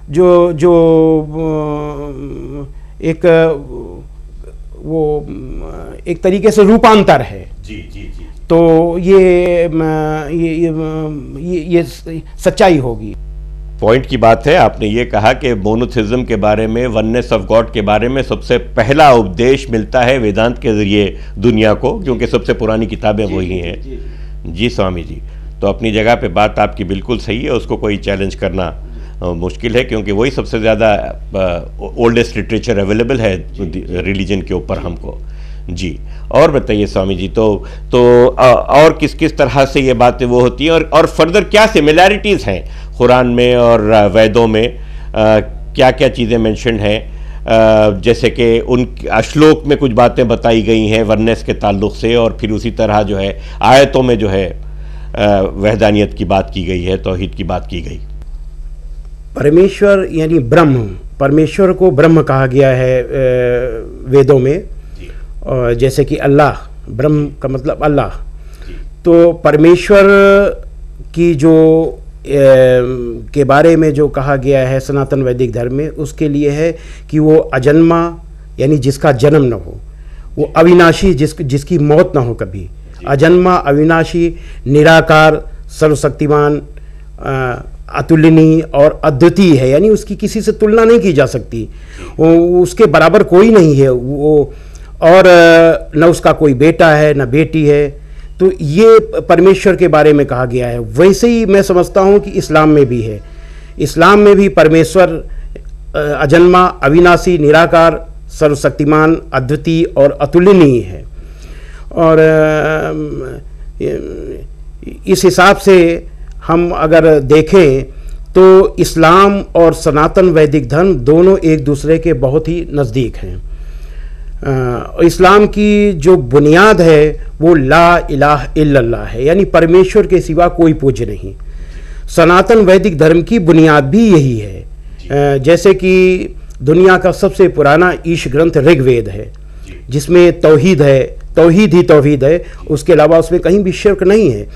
जो जो एक वो एक तरीके से रूपांतर है। जी जी जी। तो ये सच्चाई होगी। पॉइंट की बात है, आपने ये कहा कि मोनोथिज्म के बारे में, वननेस ऑफ गॉड के बारे में सबसे पहला उपदेश मिलता है वेदांत के जरिए दुनिया को, क्योंकि सबसे पुरानी किताबें वही हैं। जी स्वामी जी, तो अपनी जगह पे बात आपकी बिल्कुल सही है, उसको कोई चैलेंज करना मुश्किल है, क्योंकि वही सबसे ज़्यादा ओल्डेस्ट लिटरेचर अवेलेबल है रिलीजन के ऊपर हमको। जी, और बताइए स्वामी जी, तो और किस किस तरह से ये बातें वो होती हैं, और फर्दर क्या सिमिलैरिटीज़ हैं कुरान में और वेदों में? क्या क्या चीज़ें मेंशन हैं? जैसे कि उन श्लोक में कुछ बातें बताई गई हैं वननेस के ताल्लुक़ से, और फिर उसी तरह जो है आयतों में जो है वहदानियत की बात की गई है, तौहीद की बात की गई। परमेश्वर यानी ब्रह्म, परमेश्वर को ब्रह्म कहा गया है वेदों में। और जैसे कि अल्लाह, ब्रह्म का मतलब अल्लाह। तो परमेश्वर की जो के बारे में जो कहा गया है सनातन वैदिक धर्म में, उसके लिए है कि वो अजन्मा यानी जिसका जन्म न हो, वो अविनाशी जिसकी मौत ना हो कभी, अजन्मा, अविनाशी, निराकार, सर्वशक्तिमान, अतुलनीय और अद्वितीय है, यानी उसकी किसी से तुलना नहीं की जा सकती, वो उसके बराबर कोई नहीं है वो, और न उसका कोई बेटा है न बेटी है। तो ये परमेश्वर के बारे में कहा गया है। वैसे ही मैं समझता हूँ कि इस्लाम में भी है। इस्लाम में भी परमेश्वर अजन्मा, अविनाशी, निराकार, सर्वशक्तिमान, अद्वितीय और अतुलनीय है। और इस हिसाब से हम अगर देखें तो इस्लाम और सनातन वैदिक धर्म दोनों एक दूसरे के बहुत ही नज़दीक हैं। इस्लाम की जो बुनियाद है वो ला इलाहा इल्लल्लाह है, यानी परमेश्वर के सिवा कोई पूज्य नहीं। सनातन वैदिक धर्म की बुनियाद भी यही है। जैसे कि दुनिया का सबसे पुराना ईश ग्रंथ ऋग्वेद है, जिसमें तौहीद है, तौहीद ही तौहीद है, उसके अलावा उसमें कहीं भी शिर्क नहीं है।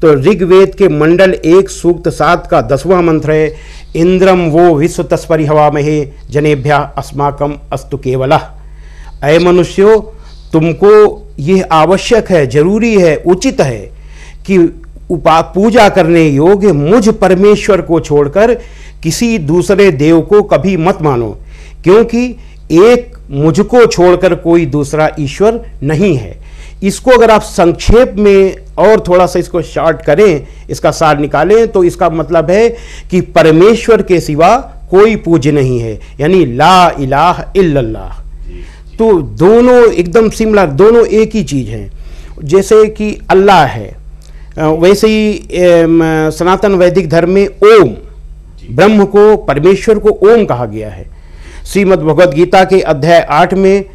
तो ऋग्वेद के मंडल 1 सूक्त 7 का 10वां मंत्र है, इंद्रम वो विश्व तस्परि हवामहे जनेभ्या अस्माकम अस्तु केवलः। अय मनुष्यों, तुमको यह आवश्यक है, जरूरी है, उचित है कि पूजा करने योग्य मुझ परमेश्वर को छोड़कर किसी दूसरे देव को कभी मत मानो, क्योंकि एक मुझको छोड़कर कोई दूसरा ईश्वर नहीं है। इसको अगर आप संक्षेप में और थोड़ा सा इसको शॉर्ट करें, इसका सार निकालें, तो इसका मतलब है कि परमेश्वर के सिवा कोई पूज्य नहीं है, यानी ला इलाहा इल्लल्लाह। तो दोनों एकदम सिमिलर, दोनों एक ही चीज़ हैं। जैसे कि अल्लाह है, वैसे ही सनातन वैदिक धर्म में ओम, ब्रह्म को, परमेश्वर को ओम कहा गया है। श्रीमद् भगवद गीता के अध्याय 8 में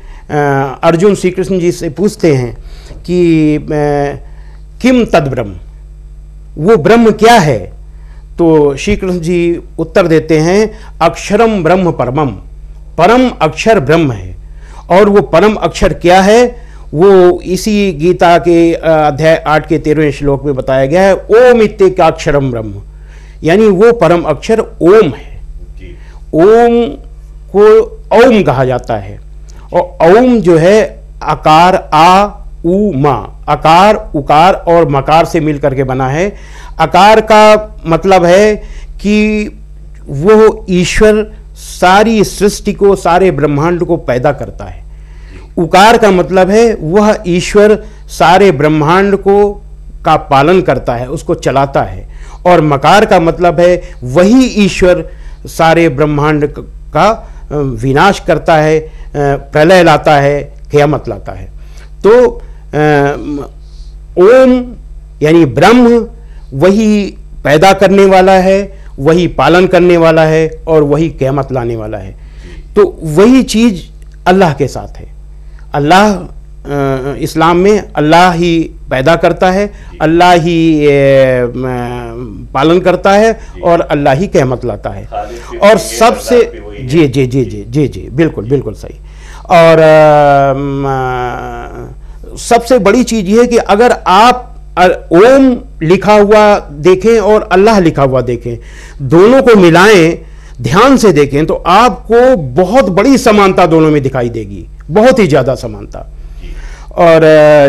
अर्जुन श्री कृष्ण जी से पूछते हैं कि किम तद ब्रह्म, वो ब्रह्म क्या है? तो श्री कृष्ण जी उत्तर देते हैं, अक्षरम ब्रह्म परमम, परम अक्षर ब्रह्म है। और वो परम अक्षर क्या है, वो इसी गीता के अध्याय 8 के 13वें श्लोक में बताया गया है, ओम इत्येकाक्षरम ब्रह्म, यानी वो परम अक्षर ओम है। ओम को ओम कहा जाता है, और ओम जो है आकार आ उ मा, आकार, उकार और मकार से मिलकर के बना है। आकार का मतलब है कि वो ईश्वर सारी सृष्टि को, सारे ब्रह्मांड को पैदा करता है। उकार का मतलब है वह ईश्वर सारे ब्रह्मांड को का पालन करता है, उसको चलाता है। और मकार का मतलब है वही ईश्वर सारे ब्रह्मांड का विनाश करता है, प्रलय लाता है, क़यामत लाता है। तो ओम यानी ब्रह्म वही पैदा करने वाला है, वही पालन करने वाला है और वही क़यामत लाने वाला है। तो वही चीज़ अल्लाह के साथ है। अल्लाह इस्लाम में अल्लाह ही पैदा करता है, अल्लाह ही पालन करता है और अल्लाह ही क़यामत लाता है। और सबसे जी जी जी जी जी जी बिल्कुल बिल्कुल सही। और सबसे बड़ी चीज़ ये है कि अगर आप ओम लिखा हुआ देखें और अल्लाह लिखा हुआ देखें, दोनों को मिलाएं ध्यान से देखें तो आपको बहुत बड़ी समानता दोनों में दिखाई देगी, बहुत ही ज़्यादा समानता। और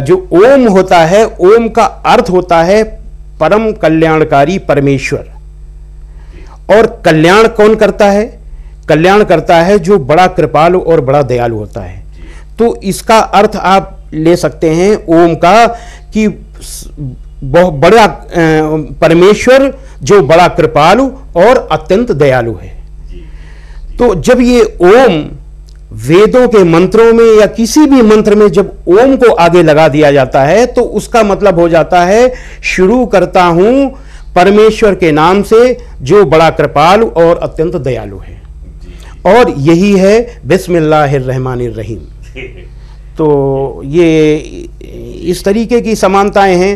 जो ओम होता है, ओम का अर्थ होता है परम कल्याणकारी परमेश्वर। और कल्याण कौन करता है? कल्याण करता है जो बड़ा कृपालु और बड़ा दयालु होता है। तो इसका अर्थ आप ले सकते हैं ओम का कि बहुत बड़ा परमेश्वर जो बड़ा कृपालु और अत्यंत दयालु है। तो जब ये ओम वेदों के मंत्रों में या किसी भी मंत्र में जब ओम को आगे लगा दिया जाता है तो उसका मतलब हो जाता है शुरू करता हूं परमेश्वर के नाम से जो बड़ा कृपालु और अत्यंत दयालु है। और यही है बिस्मिल्लाहिर्रहमानिर्रहीम। तो ये इस तरीके की समानताएं हैं।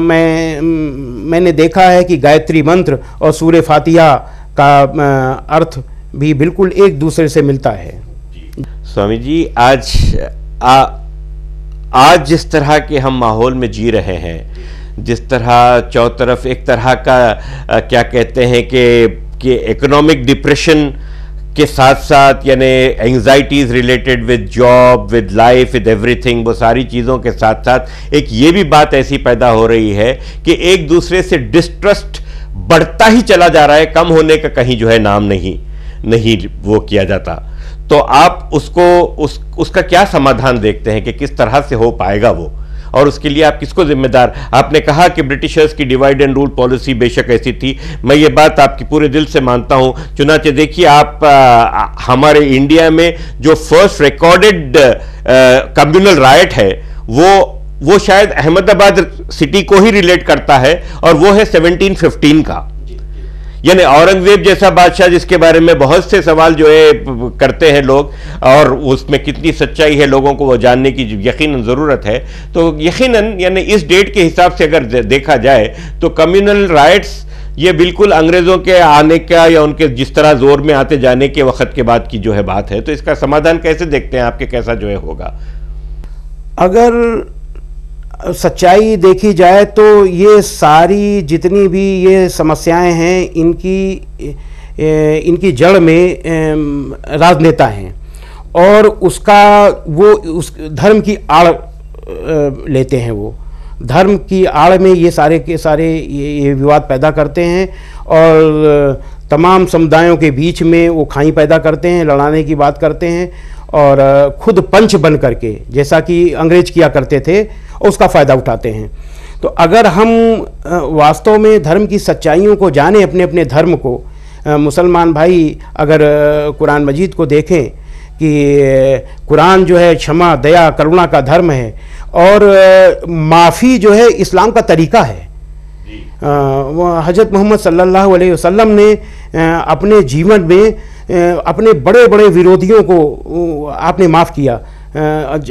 मैंने देखा है कि गायत्री मंत्र और सूरे फातिहा का अर्थ भी बिल्कुल एक दूसरे से मिलता है। स्वामी जी, आज जिस तरह के हम माहौल में जी रहे हैं, जिस तरह चौतरफ एक तरह का क्या कहते हैं कि इकोनॉमिक डिप्रेशन के साथ साथ यानी anxieties related with job, with life, with everything, वो सारी चीज़ों के साथ साथ एक ये भी बात ऐसी पैदा हो रही है कि एक दूसरे से डिस्ट्रस्ट बढ़ता ही चला जा रहा है, कम होने का कहीं जो है नाम नहीं वो किया जाता। तो आप उसका क्या समाधान देखते हैं कि किस तरह से हो पाएगा वो, और उसके लिए आप किसको जिम्मेदार? आपने कहा कि ब्रिटिशर्स की डिवाइड एंड रूल पॉलिसी बेशक ऐसी थी, मैं ये बात आपकी पूरे दिल से मानता हूं। चुनाचे देखिए आप हमारे इंडिया में जो फर्स्ट रिकॉर्डेड कम्युनल राइट है वो शायद अहमदाबाद सिटी को ही रिलेट करता है, और वो है 1715 का। यानी औरंगजेब जैसा बादशाह जिसके बारे में बहुत से सवाल जो है करते हैं लोग, और उसमें कितनी सच्चाई है लोगों को वो जानने की यकीनन ज़रूरत है। तो यकीनन यानी इस डेट के हिसाब से अगर देखा जाए तो कम्युनल राइट्स ये बिल्कुल अंग्रेज़ों के आने का या उनके जिस तरह जोर में आते जाने के वक्त के बाद की जो है बात है। तो इसका समाधान कैसे देखते हैं आपके, कैसा जो है होगा? अगर सच्चाई देखी जाए तो ये सारी जितनी भी ये समस्याएं हैं इनकी जड़ में राजनेता हैं, और उस धर्म की आड़ लेते हैं। वो धर्म की आड़ में ये सारे के सारे ये विवाद पैदा करते हैं, और तमाम समुदायों के बीच में वो खाई पैदा करते हैं, लड़ाने की बात करते हैं, और खुद पंच बन करके जैसा कि अंग्रेज किया करते थे उसका फ़ायदा उठाते हैं। तो अगर हम वास्तव में धर्म की सच्चाइयों को जानें, अपने अपने धर्म को, मुसलमान भाई अगर कुरान मजीद को देखें कि कुरान जो है क्षमा, दया, करुणा का धर्म है, और माफ़ी जो है इस्लाम का तरीका है। हज़रत मोहम्मद सल्लल्लाहु अलैहि वसल्लम ने अपने जीवन में अपने बड़े बड़े विरोधियों को आपने माफ़ किया।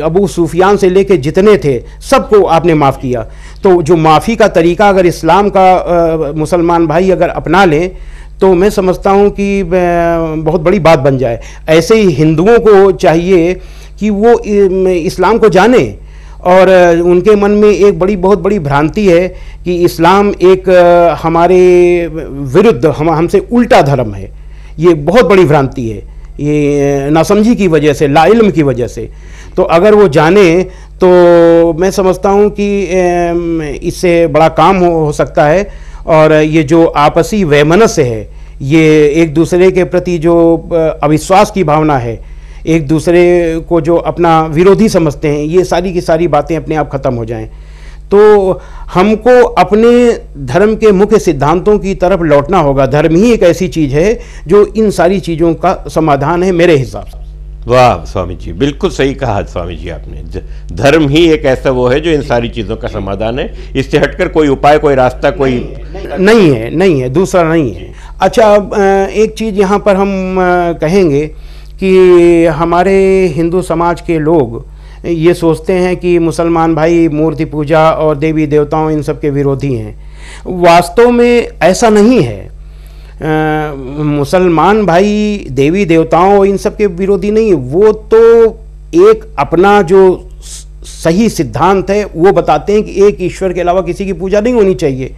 अबू सुफियान से लेके जितने थे सबको आपने माफ़ किया। तो जो माफ़ी का तरीका अगर इस्लाम का मुसलमान भाई अगर अपना लें तो मैं समझता हूँ कि बहुत बड़ी बात बन जाए। ऐसे ही हिंदुओं को चाहिए कि वो इस्लाम को जाने, और उनके मन में एक बहुत बड़ी भ्रांति है कि इस्लाम एक हमारे विरुद्ध हमसे उल्टा धर्म है। ये बहुत बड़ी भ्रांति है, ये नासमझी की वजह से, लाइल्म की वजह से। तो अगर वो जाने तो मैं समझता हूँ कि इससे बड़ा काम हो सकता है। और ये जो आपसी वैमनस्य है, ये एक दूसरे के प्रति जो अविश्वास की भावना है, एक दूसरे को जो अपना विरोधी समझते हैं, ये सारी की सारी बातें अपने आप ख़त्म हो जाएं। तो हमको अपने धर्म के मुख्य सिद्धांतों की तरफ लौटना होगा। धर्म ही एक ऐसी चीज़ है जो इन सारी चीज़ों का समाधान है मेरे हिसाब से। वाह स्वामी जी, बिल्कुल सही कहा स्वामी जी आपने। धर्म ही एक ऐसा वो है जो इन सारी चीज़ों का समाधान है। इससे हटकर कोई उपाय, कोई रास्ता, कोई नहीं है, दूसरा नहीं है। अच्छा, एक चीज़ यहाँ पर हम कहेंगे कि हमारे हिंदू समाज के लोग ये सोचते हैं कि मुसलमान भाई मूर्ति पूजा और देवी देवताओं इन सब के विरोधी हैं। वास्तव में ऐसा नहीं है। मुसलमान भाई देवी देवताओं इन सब के विरोधी नहीं है। वो तो एक अपना जो सही सिद्धांत है वो बताते हैं कि एक ईश्वर के अलावा किसी की पूजा नहीं होनी चाहिए,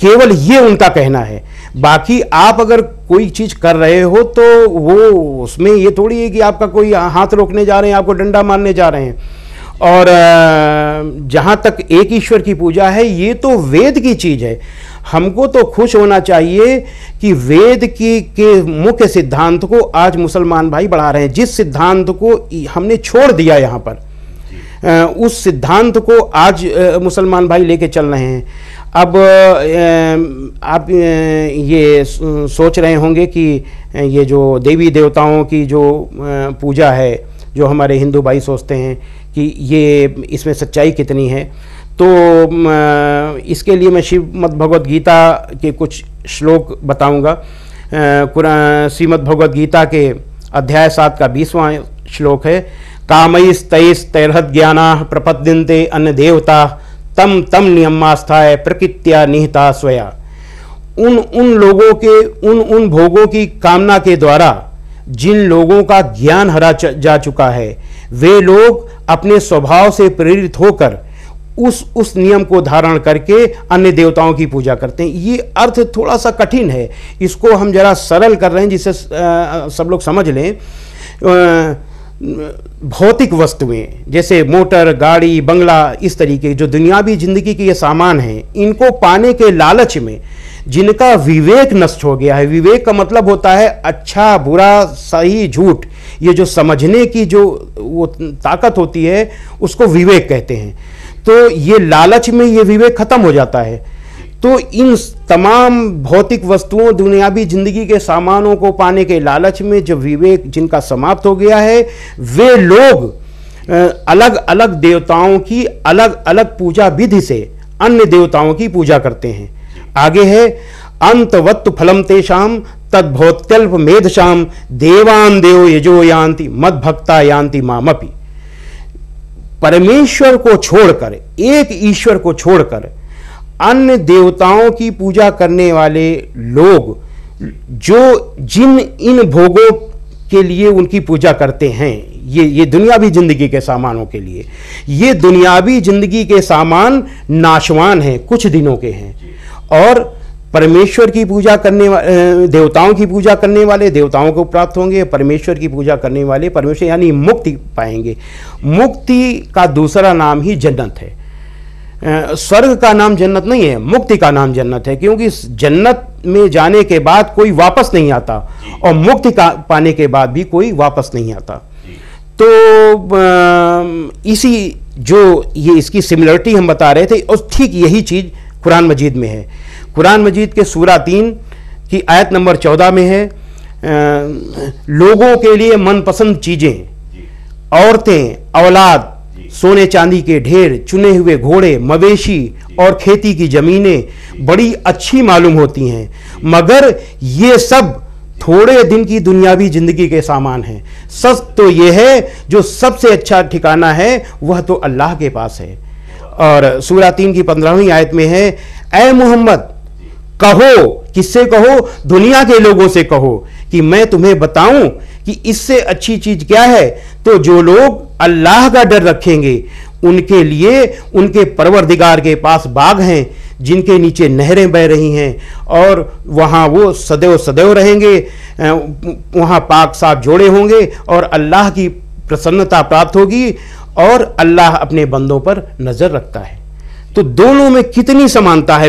केवल ये उनका कहना है। बाकी आप अगर कोई चीज कर रहे हो तो वो उसमें ये थोड़ी है कि आपका कोई हाथ रोकने जा रहे हैं, आपको डंडा मारने जा रहे हैं। और जहाँ तक एक ईश्वर की पूजा है, ये तो वेद की चीज है। हमको तो खुश होना चाहिए कि वेद के मुख्य सिद्धांत को आज मुसलमान भाई बढ़ा रहे हैं। जिस सिद्धांत को हमने छोड़ दिया यहाँ पर, उस सिद्धांत को आज मुसलमान भाई लेके चल रहे हैं। अब आप ये सोच रहे होंगे कि ये जो देवी देवताओं की जो पूजा है, जो हमारे हिंदू भाई सोचते हैं कि ये इसमें सच्चाई कितनी है, तो इसके लिए मैं श्रीमद् भगवद गीता के कुछ श्लोक बताऊंगा। श्रीमद् भगवद गीता के अध्याय 7 का 20वां श्लोक है, कामैस्तैस्तैर्हद् ज्ञानाः प्रपद्यन्ते अन्य देवता तम तम नियमास्थाय प्रकृत्या निहिता स्वया। उन लोगों के उन भोगों की कामना के द्वारा जिन लोगों का ज्ञान हरा जा चुका है, वे लोग अपने स्वभाव से प्रेरित होकर उस नियम को धारण करके अन्य देवताओं की पूजा करते हैं। ये अर्थ थोड़ा सा कठिन है, इसको हम जरा सरल कर रहे हैं जिससे सब लोग समझ लें। भौतिक वस्तुएं जैसे मोटर, गाड़ी, बंगला, इस तरीके जो दुनियावी जिंदगी के ये सामान हैं, इनको पाने के लालच में जिनका विवेक नष्ट हो गया है, विवेक का मतलब होता है अच्छा बुरा, सही झूठ, ये जो समझने की जो वो ताकत होती है उसको विवेक कहते हैं। तो ये लालच में ये विवेक खत्म हो जाता है। तो इन तमाम भौतिक वस्तुओं, दुनियावी जिंदगी के सामानों को पाने के लालच में जब विवेक जिनका समाप्त हो गया है, वे लोग अलग अलग देवताओं की अलग अलग पूजा विधि से अन्य देवताओं की पूजा करते हैं। आगे है, अंतवत्तु फलम तेषाम तद्भौत्यल्प मेधशाम देवान देव यजो यान्ति मद्भक्ता यान्ति मामपि। परमेश्वर को छोड़कर, एक ईश्वर को छोड़कर अन्य देवताओं की पूजा करने वाले लोग जो जिन इन भोगों के लिए उनकी पूजा करते हैं, ये दुनियावी जिंदगी के सामानों के लिए, ये दुनियावी जिंदगी के सामान नाशवान हैं, कुछ दिनों के हैं। और परमेश्वर की पूजा करने वाले, देवताओं की पूजा करने वाले देवताओं को प्राप्त होंगे, परमेश्वर की पूजा करने वाले परमेश्वर यानी मुक्ति पाएंगे। मुक्ति का दूसरा नाम ही जन्नत है। स्वर्ग का नाम जन्नत नहीं है, मुक्ति का नाम जन्नत है, क्योंकि जन्नत में जाने के बाद कोई वापस नहीं आता और मुक्ति का पाने के बाद भी कोई वापस नहीं आता। तो इसी जो ये इसकी सिमिलरिटी हम बता रहे थे, और ठीक यही चीज कुरान मजीद में है। कुरान मजीद के सूरा 3 की आयत नंबर 14 में है, लोगों के लिए मनपसंद चीजें, औरतें, औलाद, सोने चांदी के ढेर, चुने हुए घोड़े, मवेशी और खेती की जमीनें बड़ी अच्छी मालूम होती हैं, मगर ये सब थोड़े दिन की दुनियावी जिंदगी के सामान हैं। सच तो ये है जो सबसे अच्छा ठिकाना है वह तो अल्लाह के पास है। और सूरा 3 की 15वीं आयत में है, ऐ मोहम्मद कहो, किससे कहो? दुनिया के लोगों से कहो कि मैं तुम्हें बताऊं कि इससे अच्छी चीज क्या है। तो जो लोग अल्लाह का डर रखेंगे उनके लिए उनके परवरदिगार के पास बाग हैं जिनके नीचे नहरें बह रही हैं, और वहाँ वो सदैव सदैव रहेंगे, वहाँ पाक साफ जोड़े होंगे और अल्लाह की प्रसन्नता प्राप्त होगी, और अल्लाह अपने बंदों पर नजर रखता है। तो दोनों में कितनी समानता है।